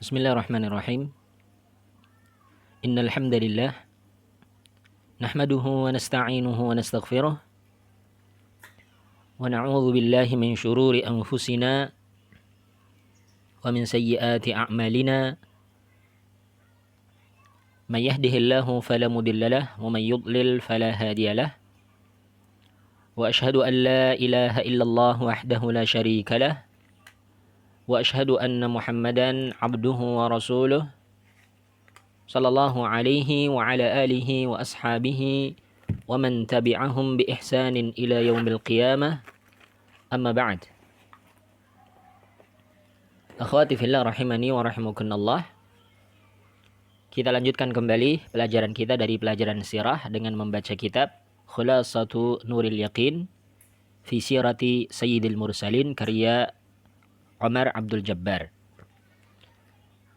Bismillahirrahmanirrahim. Innal hamdalillah nahmaduhu wa nasta'inuhu wa nastaghfiruh wa na'udzu billahi min shururi anfusina wa min sayyiati a'malina. May yahdihillahu fala mudilla wa may yudlil fala hadiyalah. Wa ashhadu an la ilaha illallah wahdahu la syarika lah. Wa ashhadu anna Muhammadan abduhu wa rasuluh sallallahu alaihi wa ala alihi wa ashabihi wa man tabi'ahum bi ihsanin ila yaumil qiyamah. Amma ba'd. Akhwati fillah rahimani wa rahimakumullah. Kita lanjutkan kembali pelajaran kita dari pelajaran sirah dengan membaca kitab Khulasatu Nuril Yaqin fi Sirati Sayyidil Mursalin karya Umar Abdul Jabbar.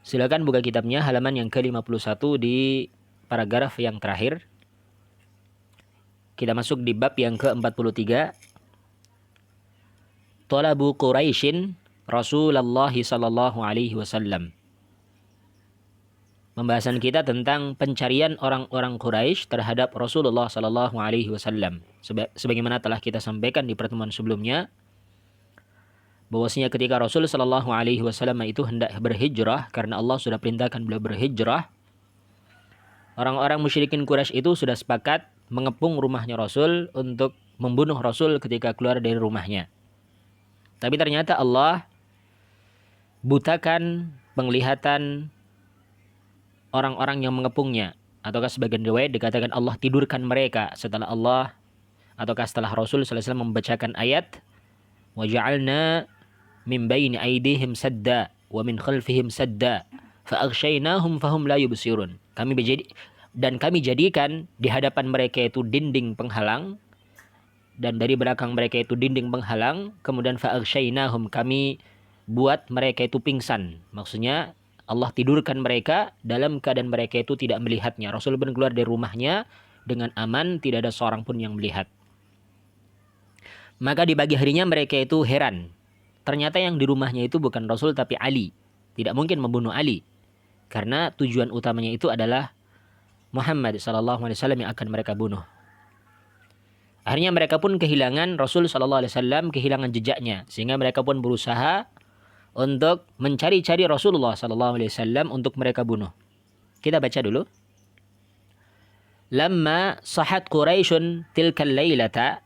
Silakan buka kitabnya halaman yang ke-51 di paragraf yang terakhir. Kita masuk di bab yang ke-43. Talabu Quraisyin Rasulullah sallallahu alaihi wasallam. Pembahasan kita tentang pencarian orang-orang Quraisy terhadap Rasulullah sallallahu alaihi wasallam. Sebagaimana telah kita sampaikan di pertemuan sebelumnya, bahwasanya ketika Rasul sallallahu alaihi wasallam itu hendak berhijrah karena Allah sudah perintahkan beliau berhijrah, orang-orang musyrikin Quraisy itu sudah sepakat mengepung rumahnya Rasul untuk membunuh Rasul ketika keluar dari rumahnya. Tapi ternyata Allah butakan penglihatan orang-orang yang mengepungnya, ataukah sebagian riwayat dikatakan Allah tidurkan mereka setelah Allah ataukah setelah Rasul sallallahu alaihi wasallam membacakan ayat wa ja'alna min baini aydihim sadda wa min khalfihim sadda fa aghshaynahum fahum la yubsirun. Kami jadikan di hadapan mereka itu dinding penghalang dan dari belakang mereka itu dinding penghalang, kemudian fa aghshaynahum, kami buat mereka itu pingsan. Maksudnya Allah tidurkan mereka dalam keadaan mereka itu tidak melihatnya. Rasul pun keluar dari rumahnya dengan aman, tidak ada seorang pun yang melihat. Maka di pagi harinya mereka itu heran. Ternyata yang di rumahnya itu bukan Rasul tapi Ali. Tidak mungkin membunuh Ali. Karena tujuan utamanya itu adalah Muhammad sallallahu alaihi wasallam yang akan mereka bunuh. Akhirnya mereka pun kehilangan Rasul sallallahu alaihi wasallam, kehilangan jejaknya. Sehingga mereka pun berusaha untuk mencari-cari Rasulullah sallallahu alaihi wasallam untuk mereka bunuh. Kita baca dulu. Lamma sahat Quraisyun tilkal lailata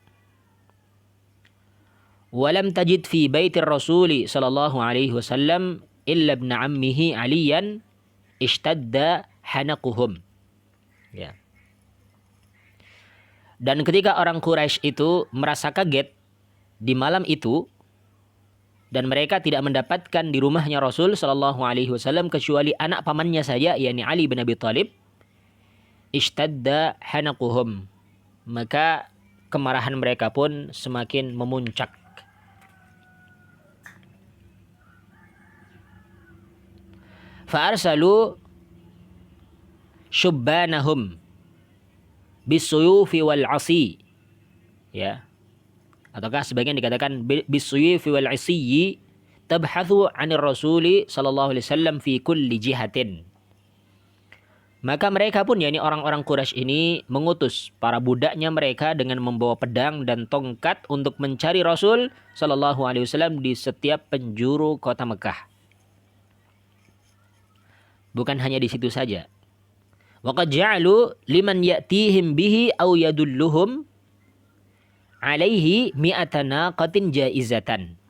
walam tajid fi baitir Rasuli sallallahu alaihi wasallam illa ibn ammihi Aliyan ishtadda hanaquhum. Ya. Dan ketika orang Quraisy itu merasa kaget di malam itu dan mereka tidak mendapatkan di rumahnya Rasul sallallahu alaihi wasallam kecuali anak pamannya saja, yakni Ali bin Abi Thalib, ishtadda hanaquhum, maka kemarahan mereka pun semakin memuncak. Fa'arsalu syubbanahum bisuyufi wal asi, ya, ataukah sebagian dikatakan bisuyufi wal asiyyi tabhathu 'anir rasuli sallallahu alaihi wasallam fi kulli jihatin. Maka mereka pun, yakni orang-orang Quraisy ini, mengutus para budaknya mereka dengan membawa pedang dan tongkat untuk mencari Rasul sallallahu alaihi wasallam di setiap penjuru kota Mekah. Bukan hanya di situ saja. Wa qad ja'alu liman ya'tihim bihi aw yadulluhum alaihi mi'ata naqatin jaizatan.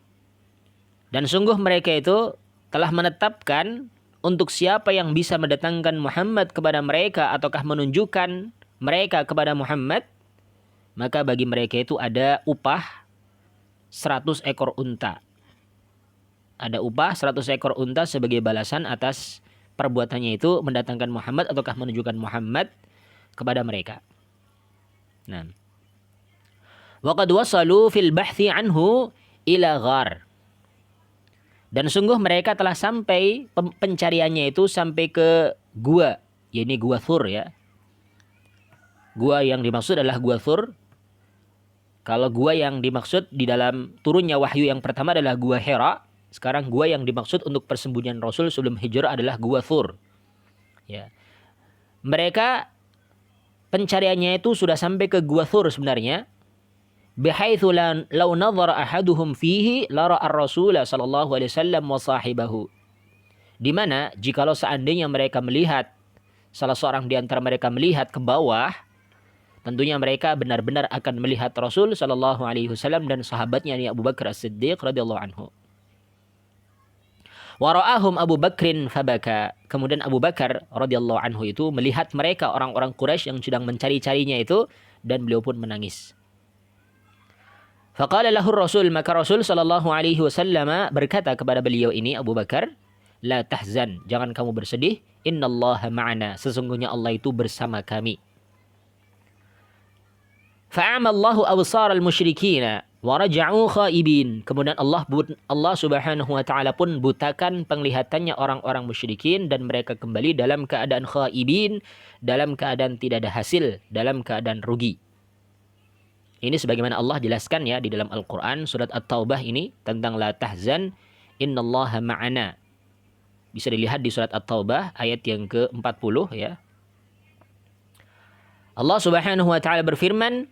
Dan sungguh mereka itu telah menetapkan untuk siapa yang bisa mendatangkan Muhammad kepada mereka ataukah menunjukkan mereka kepada Muhammad, maka bagi mereka itu ada upah 100 ekor unta. Ada upah 100 ekor unta sebagai balasan atas perbuatannya itu mendatangkan Muhammad ataukah menunjukkan Muhammad kepada mereka. Nah, wa qad wasalu fil bahthi anhu ila ghar. Dan sungguh mereka telah sampai pencariannya itu sampai ke gua, yakni gua Thur, ya. Gua yang dimaksud adalah gua Thur. Kalau gua yang dimaksud di dalam turunnya wahyu yang pertama adalah gua Hira. Sekarang gua yang dimaksud untuk persembunyian Rasul sebelum hijrah adalah gua Thur. Ya. Mereka pencariannya itu sudah sampai ke gua Thur sebenarnya. Bihaitsu law nadhara ahaduhum fihi lara ar-rasul sallallahu alaihi wasallam wa sahibahu. Di mana jikalau seandainya mereka melihat, salah seorang di antara mereka melihat ke bawah, tentunya mereka benar-benar akan melihat Rasul sallallahu alaihi wasallam dan sahabatnya yakni Abu Bakar As-Siddiq radhiyallahu anhu. Wara'ahum Abu Bakrin fabaka. Kemudian Abu Bakar radhiyallahu anhu itu melihat mereka orang-orang Quraisy yang sedang mencari-carinya itu dan beliau pun menangis. Faqala lahu Rasul, maka Rasul sallallahu alaihi wasallam berkata kepada beliau ini Abu Bakar, la tahzan, jangan kamu bersedih, innallaha ma'ana, sesungguhnya Allah itu bersama kami. Fa'amallahu absar al-musyrikina wa raja'u khaibin. Kemudian Allah Subhanahu wa taala pun butakan penglihatannya orang-orang musyrikin dan mereka kembali dalam keadaan khaibin, dalam keadaan tidak ada hasil, dalam keadaan rugi. Ini sebagaimana Allah jelaskan ya di dalam Al-Qur'an surat At-Taubah ini tentang la tahzan innallaha ma'ana. Bisa dilihat di surat At-Taubah ayat yang ke-40 ya. Allah Subhanahu wa taala berfirman,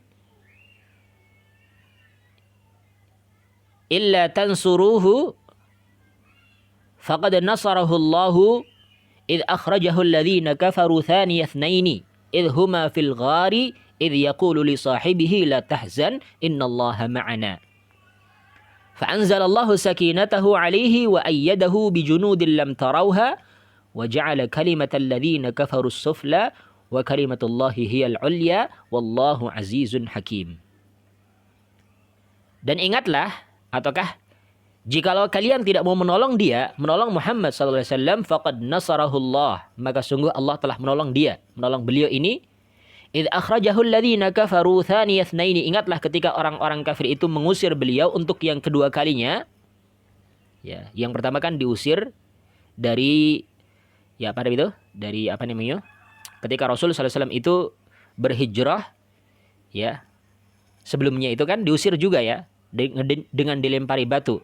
illa tansuruhu faqad nasarahu Allahu idh akhrajahu alladhina kafaru thaniya ithnaini idh huma fil ghari idh yaqulu li sahibihi la tahzan innallaha ma'ana. فأنزل الله سكينته عليه وأيده بجنود لم تروها وجعل كلمة الذين كفروا السفلى وكلمة الله هي العليا والله عزيز حكيم. Dan ingatlah, ataukah jikalau kalian tidak mau menolong dia, menolong Muhammad sallallahu alaihi wasallam, faqad nasarahullah, maka sungguh Allah telah menolong dia, menolong beliau ini. Idh akhrajahu alladhina kafaru thaniya itsnaini. Ingatlah ketika orang-orang kafir itu mengusir beliau untuk yang kedua kalinya. Ya, yang pertama kan diusir dari ya apa itu? Dari apa namanya? Ketika Rasul sallallahu alaihi wasallam itu berhijrah ya. Sebelumnya itu kan diusir juga ya dengan dilempari batu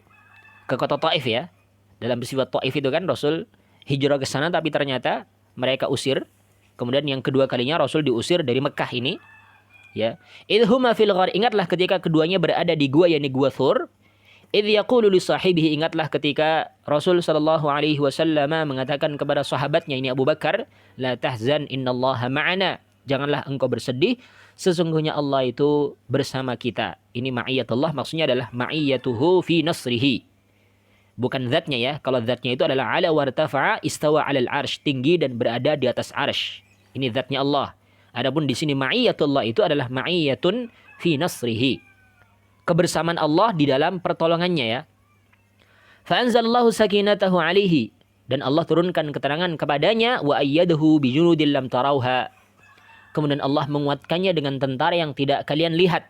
ke kota Taif ya. Dalam peristiwa Taif itu kan Rasul hijrah ke sana tapi ternyata mereka usir. Kemudian yang kedua kalinya Rasul diusir dari Mekah ini. Ya. Idhuma fil ghar, ingatlah ketika keduanya berada di gua yakni gua Thur. Idh yaqulu li sahibihi, ingatlah ketika Rasul sallallahu alaihi wasallam mengatakan kepada sahabatnya ini Abu Bakar, la tahzan innallaha ma'ana. Janganlah engkau bersedih, sesungguhnya Allah itu bersama kita. Ini ma'iyatullah maksudnya adalah ma'iyatuhu fi nasrihi. Bukan zatnya ya. Kalau zatnya itu adalah ala wartafa'a istawa 'alal 'arsy, tinggi dan berada di atas 'arsy. Ini zatnya Allah. Adapun di sini ma'iyatullah itu adalah ma'iyatun fi nasrihi. Kebersamaan Allah di dalam pertolongannya ya. Fa anzalallahu sakinatahu 'alaihi, dan Allah turunkan keterangan kepadanya wa ayyadahu bi junudin lam tarauha. Kemudian Allah menguatkannya dengan tentara yang tidak kalian lihat.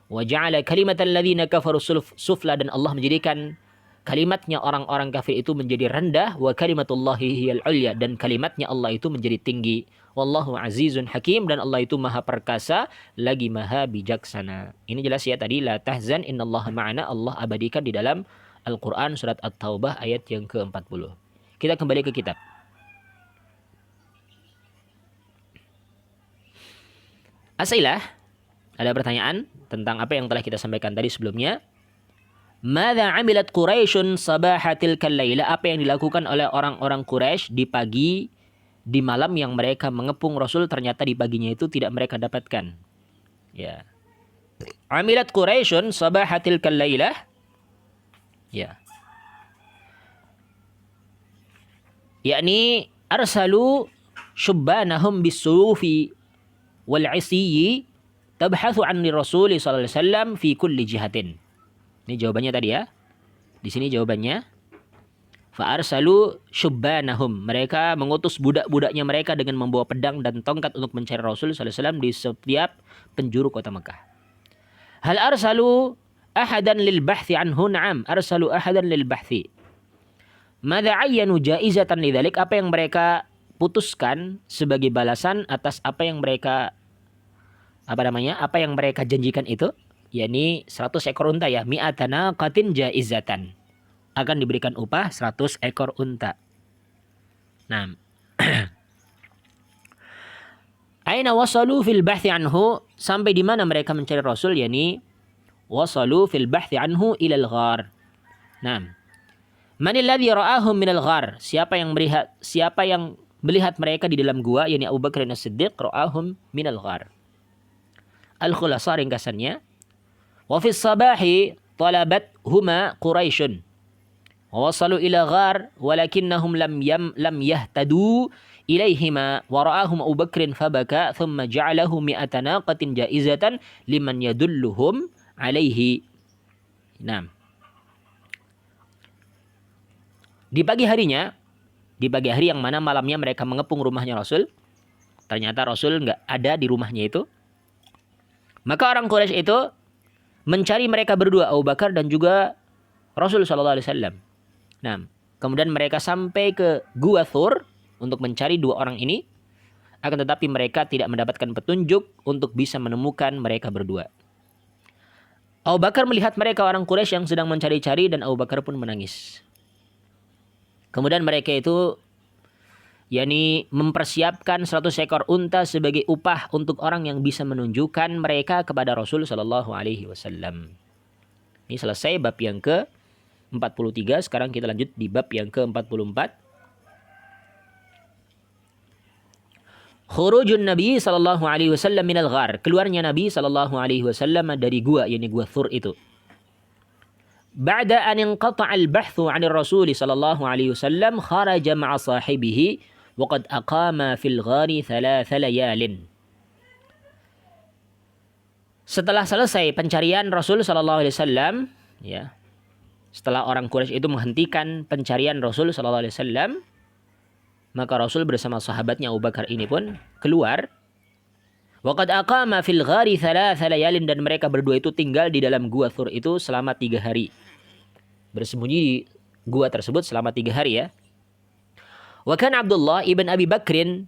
Wa ja'ala kalimatal ladzina kafaru sufla, dan Allah menjadikan kalimatnya orang-orang kafir itu menjadi rendah, wa kalimatullahi hiyal ulya, dan kalimatnya Allah itu menjadi tinggi. Wallahu azizun hakim, dan Allah itu maha perkasa lagi maha bijaksana. Ini jelas ya tadi la tahzan innallaha ma'ana, Allah abadikan di dalam Al-Qur'an surat At-Taubah ayat yang ke-40. Kita kembali ke kitab. Asailah, ada pertanyaan tentang apa yang telah kita sampaikan tadi sebelumnya. Madza amilat Quraisyun sabahatil kalaila, apa yang dilakukan oleh orang-orang Quraisy di malam yang mereka mengepung Rasul, ternyata di paginya itu tidak mereka dapatkan. Ya. Amilat Quraisyun sabahatil kalaila. Ya. Yakni arsalu syubbanahum bisuyufi wal 'isyi tabhathu 'an Rasul sallallahu alaihi wasallam fi kulli jihatin. Ini jawabannya tadi ya. Di sini jawabannya. Fa'arsalu syubbanahum. Mereka mengutus budak-budaknya mereka dengan membawa pedang dan tongkat untuk mencari Rasul sallallahu alaihi wasallam di setiap penjuru kota Mekah. Hal arsalu ahadan lil bahthi anhu? Na'am, arsalu ahadan lil bahthi. Madza ayyanu jaizatan lidzalik? Apa yang mereka putuskan sebagai balasan atas apa yang mereka apa yang mereka janjikan itu? yakni 100 ekor unta ya, mi'atana qatin jaizatan. akan diberikan upah 100 ekor unta. Nah, aina wasalu fil bahthi anhu, sampai di mana mereka mencari Rasul, yakni wasalu fil bahthi anhu ilal ghar. Nah, manil ladzi ra'ahum minal ghar, siapa yang melihat mereka di dalam gua, yakni Abu Bakar As-Siddiq, ra'ahum minal ghar. Al-khulasa ringkasannya, wa fis sabahi talabat huma Quraisyun wa wasalu ila ghar walakinnahum lam yahtadu ilaihima wa ra'ahum Abu Bakrin fabaka thumma ja'alahu mi'ata naqatin jaizatan liman yadulluhum alaihi. Nah, di pagi hari yang mana malamnya mereka mengepung rumahnya Rasul, ternyata Rasul nggak ada di rumahnya itu. Maka orang Quraisy itu mencari mereka berdua, Abu Bakar dan juga Rasul sallallahu alaihi wasallam. Nah, kemudian mereka sampai ke Gua Thur untuk mencari dua orang ini, akan tetapi mereka tidak mendapatkan petunjuk untuk bisa menemukan mereka berdua. Abu Bakar melihat mereka orang Quraisy yang sedang mencari-cari dan Abu Bakar pun menangis. Kemudian mereka itu yakni mempersiapkan 100 ekor unta sebagai upah untuk orang yang bisa menunjukkan mereka kepada Rasul sallallahu alaihi wasallam. Ini selesai bab yang ke-43, sekarang kita lanjut di bab yang ke-44. Khurujun Nabi sallallahu alaihi wasallam minal ghar, keluarnya Nabi sallallahu alaihi wasallam dari gua, yakni Gua Thur itu. Ba'da an inqata'a al-bahthu 'anil Rasul sallallahu alaihi wasallam kharaja ma'a sahibihi wa qad aqama fil ghari 3 layalin. Setelah selesai pencarian Rasul sallallahu alaihi wasallam, ya. Setelah orang Quraisy itu menghentikan pencarian Rasul sallallahu alaihi wasallam, maka Rasul bersama sahabatnya Abu Bakar ini pun keluar. Wa qad aqama fil ghari 3 layalin, dan mereka berdua itu tinggal di dalam Gua Thur itu selama 3 hari. Bersembunyi di gua tersebut selama 3 hari, ya. Wa kana Abdullah ibn Abi Bakrin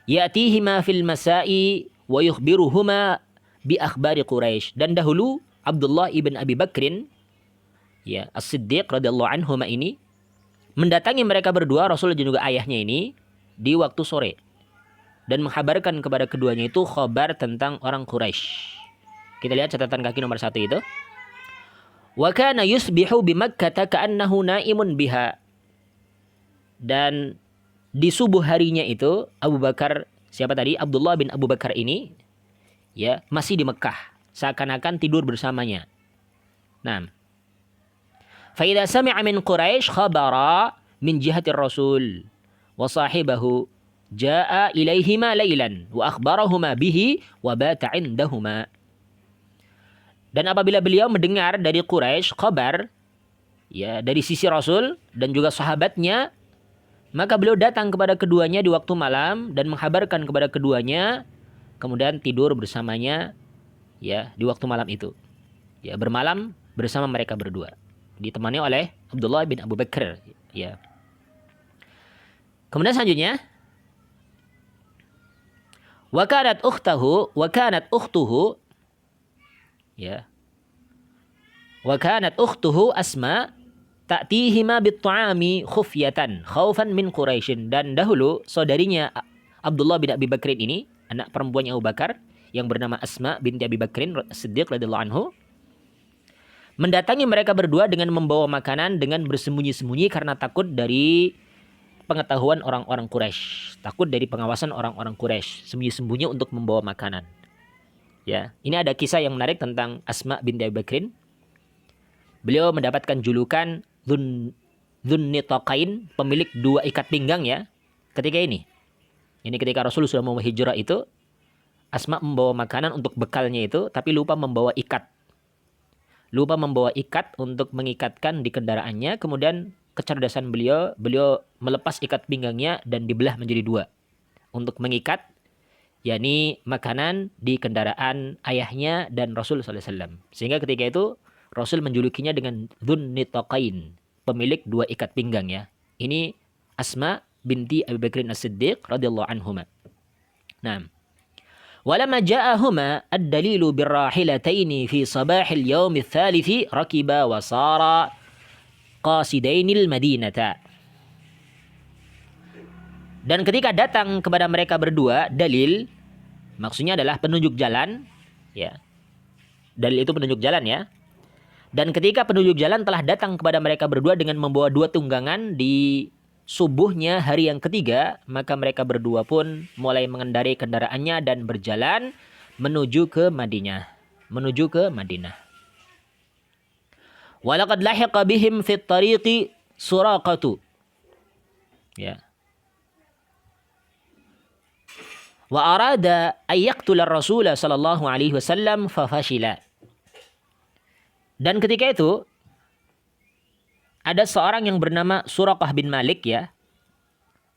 ya'tihima fil masa'i wa yukhbiruhuma bi akhbari Quraisy. Dan dahulu Abdullah ibn Abi Bakrin, ya, As-Siddiq radhiyallahu anhuma ini mendatangi mereka berdua, Rasul dan juga ayahnya ini, di waktu sore dan menghabarkan kepada keduanya itu khabar tentang orang Quraisy. Kita lihat catatan kaki nomor 1 itu. Wa kana yusbihu bi Makkah ka'annahu naimun biha. Dan di subuh harinya itu Abu Bakar, siapa tadi? Abdullah bin Abu Bakar ini, ya, masih di Mekah, seakan-akan tidur bersamanya. Nah, fa idza sami'a min Quraisy khabara min jihati Rasul wa sahibahu jaa ilaihima lailan wa akhbarahuma bihi wa bata indahuma. Dan apabila beliau mendengar dari Quraisy kabar, ya, dari sisi Rasul dan juga sahabatnya, maka beliau datang kepada keduanya di waktu malam dan menghabarkan kepada keduanya, kemudian tidur bersamanya, ya, di waktu malam itu, ya, bermalam bersama mereka berdua, ditemani oleh Abdullah bin Abu Bakar, ya. Kemudian selanjutnya, wa kanat ukhtuhu, ya, wa kanat ukhtuhu Asma ta'tihima bit-ta'ami khufyatan khaufan min Quraisy. Dan dahulu saudarinya Abdullah bin Abi Bakrin ini, anak perempuannya Abu Bakar yang bernama Asma binti Abi Bakrin Siddiq radhiyallahu anhu, mendatangi mereka berdua dengan membawa makanan dengan bersembunyi-sembunyi karena takut dari pengetahuan orang-orang Quraisy, takut dari pengawasan orang-orang Quraisy, sembunyi-sembunyi untuk membawa makanan. Ya, ini ada kisah yang menarik tentang Asma binti Abi Bakrin. Beliau mendapatkan julukan Dzunnitaqain, pemilik 2 ikat pinggang, ya. Ketika ini. Ini ketika Rasul sudah mau hijrah itu, Asma membawa makanan untuk bekalnya itu, tapi lupa membawa ikat. Lupa membawa ikat untuk mengikatkan di kendaraannya. Kemudian kecerdasan beliau melepas ikat pinggangnya dan dibelah menjadi 2 untuk mengikat, yakni makanan di kendaraan ayahnya dan Rasul sallallahu alaihi wasallam. Sehingga ketika itu Rasul menjulukinya dengan Dzunnitaqain, pemilik 2 ikat pinggang, ya. Ini Asma binti Abi Bakrin As-Siddiq radhiyallahu anhuma. Nah, walamma ja'ahuma ad-dalilu birrahilataini fi sabahil yaum ats-tsalits rakiba wa sara qasidainil madinata. Dan ketika datang kepada mereka berdua, dalil maksudnya adalah penunjuk jalan, ya. Dalil itu penunjuk jalan, ya. Dan ketika penunjuk jalan telah datang kepada mereka berdua dengan membawa 2 tunggangan di subuhnya hari yang ketiga, maka mereka berdua pun mulai mengendarai kendaraannya dan berjalan menuju ke Madinah. Menuju ke Madinah. Walaqad lahiqa bihim fit tariqi Suraqatu. Ya. Wa arada ay yaqtula Rasul sallallahu alaihi wasallam fa fashila. Dan ketika itu ada seorang yang bernama Suraqah bin Malik, ya.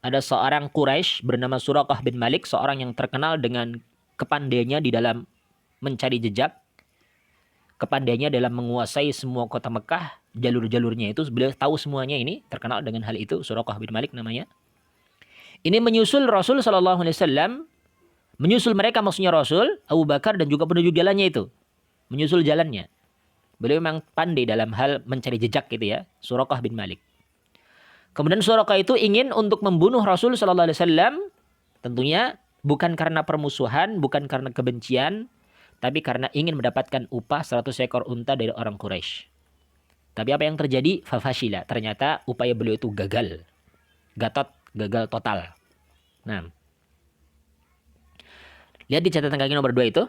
Ada seorang Quraisy bernama Suraqah bin Malik, seorang yang terkenal dengan kepandaiannya di dalam mencari jejak, kepandaiannya dalam menguasai semua kota Mekah, jalur-jalurnya itu beliau tahu semuanya, ini terkenal dengan hal itu. Suraqah bin Malik namanya. Ini menyusul Rasul sallallahu alaihi wasallam, menyusul mereka maksudnya Rasul, Abu Bakar dan juga penunjuk jalannya itu. Menyusul jalannya. Beliau memang pandai dalam hal mencari jejak gitu, ya. Suraqah bin Malik. Kemudian Suraqah itu ingin untuk membunuh Rasul sallallahu alaihi wasallam, tentunya bukan karena permusuhan, bukan karena kebencian, tapi karena ingin mendapatkan upah 100 ekor unta dari orang Quraisy. Tapi apa yang terjadi? Fafashila. Ternyata upaya beliau itu gagal. Gagal total. Nah. Lihat di catatan kaki nomor 2 itu.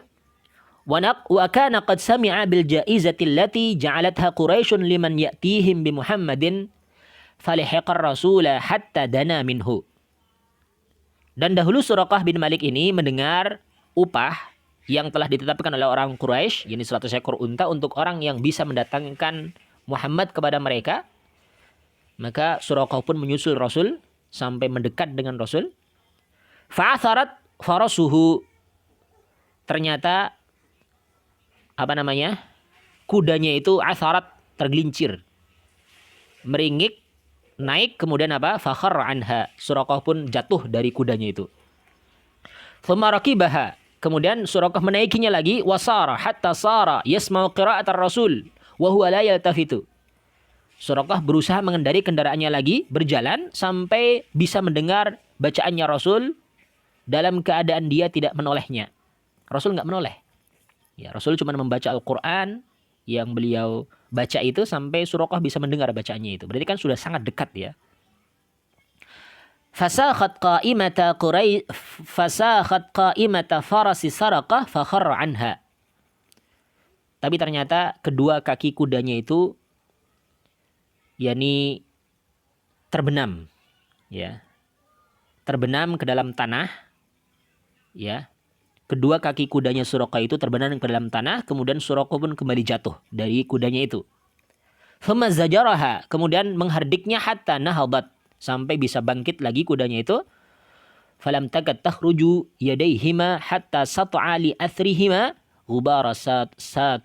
Wa kana qad sami'a bil jaizati allati ja'alatha Quraisyun liman ya'tihim bi Muhammadin falihiqar rasula hatta dana minhu. Dan dahulu Suraqah bin Malik ini mendengar upah yang telah ditetapkan oleh orang Quraisy, yakni 100 ekor unta untuk orang yang bisa mendatangkan Muhammad kepada mereka. Maka Suraqah pun menyusul Rasul sampai mendekat dengan Rasul. Fa'atharat farasuhu. Ternyata kudanya itu atharat, tergelincir, meringik, naik, kemudian fakhar anha. Suraqah pun jatuh dari kudanya itu. Thumma raqibaha. Kemudian Suraqah menaikinya lagi, wasara hatta sara yasma'u qira'at ar-rasul wa huwa la yaltafitu. Suraqah berusaha mengendari kendaraannya lagi, berjalan sampai bisa mendengar bacaannya Rasul dalam keadaan dia tidak menolehnya. Rasul nggak menoleh. Ya, Rasul cuma membaca Al-Quran yang beliau baca itu sampai Suraqah bisa mendengar bacaannya itu. Berarti kan sudah sangat dekat, ya. Fasakhat qa'imata farasi Saraqah fakharra anha. Tapi ternyata kedua kaki kudanya itu yakni terbenam, ya. Terbenam ke dalam tanah, ya. Kedua kaki kudanya Suraqah itu terbenam ke dalam tanah, kemudian Suraqah pun kembali jatuh dari kudanya itu. Thumma zajaraha, kemudian menghardiknya hatta nahadat, sampai bisa bangkit lagi kudanya itu. Falam takat takhruju yadaihima hatta sat'a li athrihima ghubara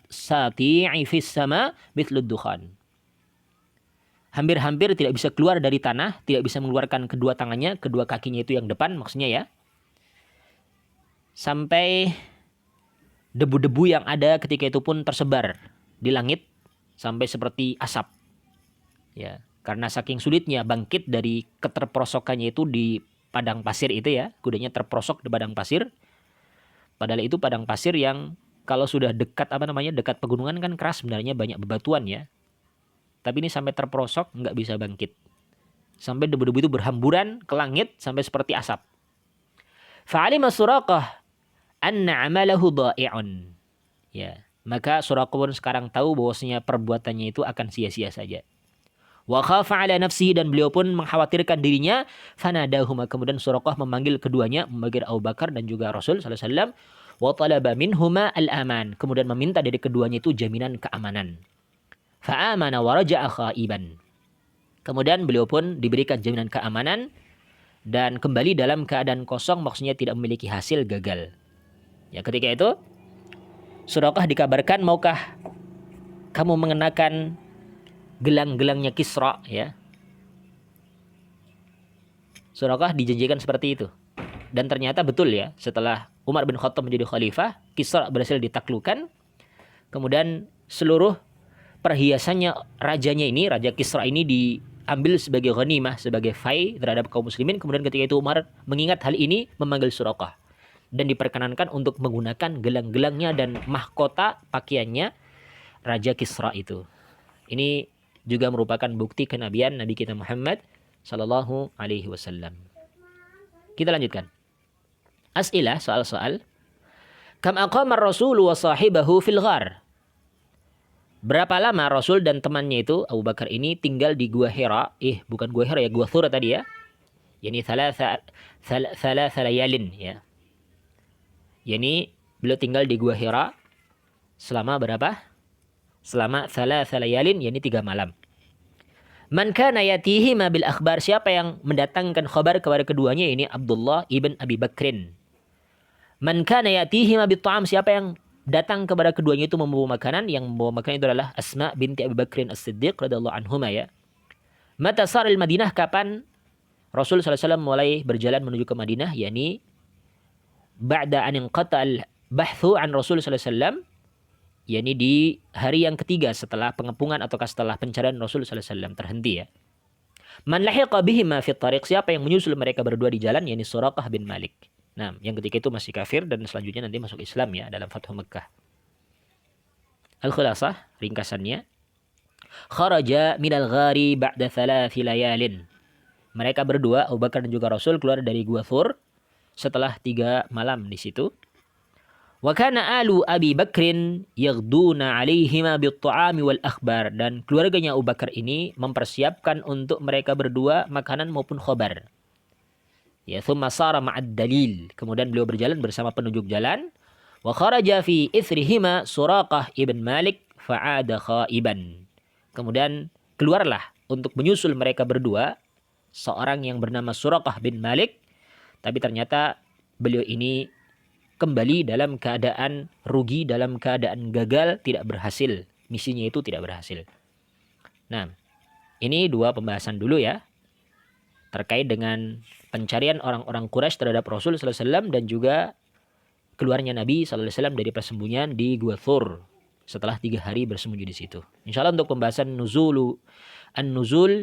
sati'i fis sama mithlud dukhan. Hampir-hampir tidak bisa keluar dari tanah, tidak bisa mengeluarkan kedua tangannya, kedua kakinya itu yang depan maksudnya, ya. Sampai debu-debu yang ada ketika itu pun tersebar di langit sampai seperti asap. Ya, karena saking sulitnya bangkit dari keterperosokannya itu di padang pasir itu, ya. Kudanya terperosok di padang pasir. Padahal itu padang pasir yang kalau sudah dekat dekat pegunungan kan keras sebenarnya, banyak bebatuan, ya. Tapi ini sampai terperosok, nggak bisa bangkit. Sampai debu-debu itu berhamburan ke langit sampai seperti asap. Fa'alima Suraqah anna amalahu dha'i'un. Ya, maka Suraqah pun sekarang tahu bahwasanya perbuatannya itu akan sia-sia saja. Wa khafa 'ala nafsihi, dan beliau pun mengkhawatirkan dirinya. Fanadahuma, kemudian Suraqah memanggil keduanya, memanggil Abu Bakar dan juga Rasul sallallahu alaihi wasallam. Wa talaba minhuma al-aman, kemudian meminta dari keduanya itu jaminan keamanan. Fa'amana wa raja'a khaiban. Kemudian beliau pun diberikan jaminan keamanan dan kembali dalam keadaan kosong, maksudnya tidak memiliki hasil, gagal. Ya, ketika itu Suraqah dikabarkan, maukah kamu mengenakan gelang-gelangnya Kisra, ya. Suraqah dijanjikan seperti itu. Dan ternyata betul, ya, setelah Umar bin Khattab menjadi khalifah, Kisra berhasil ditaklukkan. Kemudian seluruh perhiasannya rajanya ini, Raja Kisra ini diambil sebagai ghanimah, sebagai fai terhadap kaum muslimin. Kemudian ketika itu Umar mengingat hal ini, memanggil Suraqah dan diperkenankan untuk menggunakan gelang-gelangnya dan mahkota pakaiannya Raja Kisra itu. Ini juga merupakan bukti kenabian Nabi kita Muhammad sallallahu alaihi wasallam. Kita lanjutkan. As'ilah, soal-soal. Kam aqama ar-rasul wa sahibahu fil ghar? Berapa lama Rasul dan temannya itu Abu Bakar ini tinggal di Gua Hira? Bukan Gua Hira ya, Gua Thur tadi ya. Yani thalatha layalin ya. Yani beliau tinggal di Gua Hira selama berapa? Selama thalatha layalin, yani 3 malam. Man kana yatihima bil akhbar, siapa yang mendatangkan kabar kepada keduanya, ini Abdullah ibn Abi Bakrin. Man kana yatihima bit ta'am, siapa yang datang kepada keduanya itu membawa makanan, yang membawa makanan itu adalah Asma binti Abi Bakrin As-Siddiq radhiyallahu anhuma ya. Mata saril Madinah, kapan Rasul SAW mulai berjalan menuju ke Madinah, yakni ba'da an inqata al-bahthu an Rasul SAW, yakni di hari yang ketiga setelah pengepungan ataukah setelah pencarian Rasul SAW terhenti ya. Man lahiqa bihima fi tariq, siapa yang menyusul mereka berdua di jalan, yakni Suraqah bin Malik. Nah, yang ketika itu masih kafir dan selanjutnya nanti masuk Islam ya dalam Fathu Mekkah. Al-Khulasah, ringkasannya. Kharaja minal ghari ba'da thalathi layalin. Mereka berdua, Abu Bakar dan juga Rasul, keluar dari Gua Thur setelah 3 malam di situ. Wa kana alu Abi Bakrin yaghduna alaihima bit-ta'ami wal akhbar, dan keluarganya Abu Bakar ini mempersiapkan untuk mereka berdua makanan maupun khabar. Ya, thumma sara ma'ad dalil. Kemudian beliau berjalan bersama penunjuk jalan. Wa kharaja fi ithrihima Suraqah ibn Malik fa'ada khaiban. Kemudian keluarlah untuk menyusul mereka berdua seorang yang bernama Suraqah bin Malik, tapi ternyata beliau ini kembali dalam keadaan rugi, dalam keadaan gagal, tidak berhasil. Misinya itu tidak berhasil. Nah, ini 2 pembahasan dulu ya, terkait dengan pencarian orang-orang Quraisy terhadap Rasul SAW dan juga keluarnya Nabi SAW dari persembunyian di Gua Thur setelah 3 hari bersembunyi di situ. Insyaallah untuk pembahasan nuzul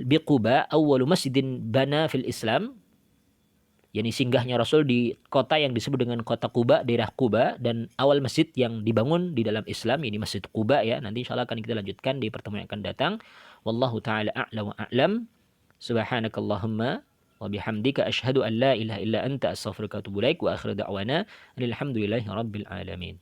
bi Quba, awwalu masjidin bana fil Islam, yakni singgahnya Rasul di kota yang disebut dengan kota Quba, daerah Quba, dan awal masjid yang dibangun di dalam Islam, ini Masjid Quba ya. Nanti insyaallah akan kita lanjutkan di pertemuan yang akan datang. Wallahu taala a'la wa a'lam. Subhanakallahumma wa bihamdika asyhadu an la ilaha illa anta astaghfiruka wa atubu ilaik wa akhiru da'wana alhamdulillahi rabbil alamin.